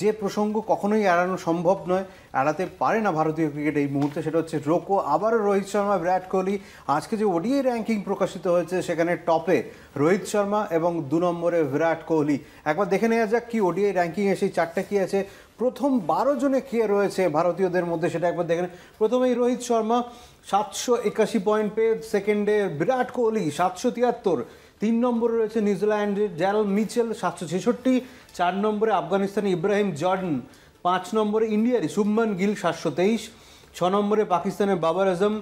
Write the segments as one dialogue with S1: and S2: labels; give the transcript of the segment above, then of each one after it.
S1: যে প্রসঙ্গ কখনোই এড়ানো সম্ভব নয়, এড়াতে পারে না ভারতীয় ক্রিকেট এই মুহূর্তে, সেটা হচ্ছে রোকো। আবারও রোহিত শর্মা, বিরাট কোহলি। আজকে যে ওডিআই র্যাঙ্কিং প্রকাশিত হয়েছে সেখানে টপে রোহিত শর্মা এবং 2 নম্বরে বিরাট কোহলি। একবার দেখে নেওয়া যাক কি ওডিআই র্যাঙ্কিংয়ে সেই চারটা কি আছে। প্রথম 12 জনে কে রয়েছে ভারতীয়দের মধ্যে সেটা একবার দেখেন। প্রথমেই রোহিত শর্মা 781 পয়েন্ট পেয়ে, সেকেন্ডে বিরাট কোহলি 773, 3 নম্বরে রয়েছে নিউজিল্যান্ডের ড্যারেল মিচেল 766, 4 নম্বরে আফগানিস্তানের ইব্রাহিম জর্ডন, 5 নম্বরে ইন্ডিয়ার শুভমান গিল 723, 6 নম্বরে পাকিস্তানের বাবর আজম,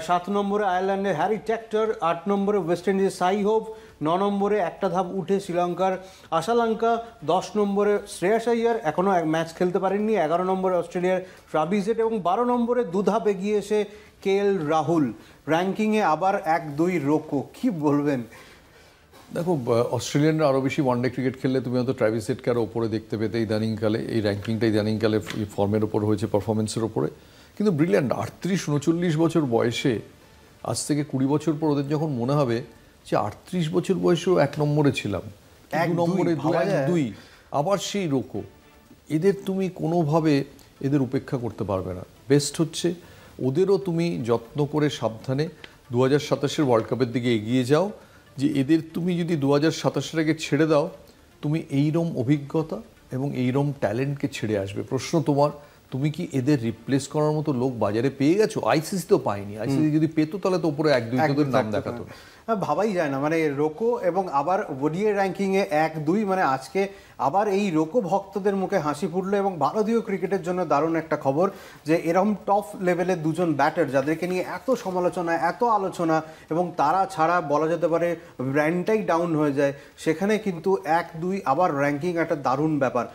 S1: 7 নম্বরে আয়ারল্যান্ডের হ্যারি টেক্টর, 8 নম্বরে ওয়েস্ট ইন্ডিজের সাই হোপ, 9 নম্বরে একটা ধাপ উঠে শ্রীলঙ্কার আশালঙ্কা, 10 নম্বরে শ্রেয়াস আইয়ার এখনও ম্যাচ খেলতে পারেননি, 11 নম্বরে অস্ট্রেলিয়ার ট্রাভিস হেড এবং 12 নম্বরে দুধাপ এগিয়ে এসে কেএল রাহুল। র্যাঙ্কিংয়ে আবার 1-2 রোকো, কি বলবেন?
S2: দেখো, অস্ট্রেলিয়ানরা আরও বেশি ওয়ানডে ক্রিকেট খেললে তুমি হয়তো ট্রাভিস হেডকে আরও ওপরে দেখতে পেতে ইদানিংকালে। এই র্যাঙ্কিংটা ইদানিংকালে ফর্মের ওপর হয়েছে, পারফরমেন্সের ওপরে। কিন্তু ব্রিলিয়ান্ট 38-39 বছর বয়সে, আজ থেকে 20 বছর পর ওদের যখন মনে হবে যে 38 বছর বয়সেও 1 নম্বরে ছিলাম, 2 নম্বরে 2, আবার সেই রোকো। এদের তুমি কোনোভাবে এদের উপেক্ষা করতে পারবে না। বেস্ট হচ্ছে ওদেরও তুমি যত্ন করে সাবধানে 2027 ওয়ার্ল্ড কাপের দিকে এগিয়ে যাও, যে এদের তুমি যদি 2027 আগে ছেড়ে দাও, তুমি এইরকম অভিজ্ঞতা এবং এইরকম ট্যালেন্টকে ছেড়ে আসবে। প্রশ্ন তোমার, তুমি কি এদের রিপ্লেস করার মতো লোক বাজারে পেয়ে গেছো? আইসিসি তো পায়নি। আইসিসি যদি পেতো তাহলে তো উপরে 1-2 তোদের নাম দেখাতো না।
S1: ভাবাই যায় না, মানে রোকো এবং আবার ওডিআই র্যাঙ্কিংয়ে 1-2, মানে আজকে আবার এই রোকো ভক্তদের মুখে হাসি ফুটলো। এবং ভারতীয় ক্রিকেটের জন্য দারুণ একটা খবর যে এরকম টপ লেভেলের দুজন ব্যাটার যাদেরকে নিয়ে এত সমালোচনা, এত আলোচনা, এবং তারা ছাড়া বলা যেতে পারে ব্র্যান্ডটাই ডাউন হয়ে যায়, সেখানে কিন্তু 1-2 আবার র্যাঙ্কিং একটা দারুণ ব্যাপার।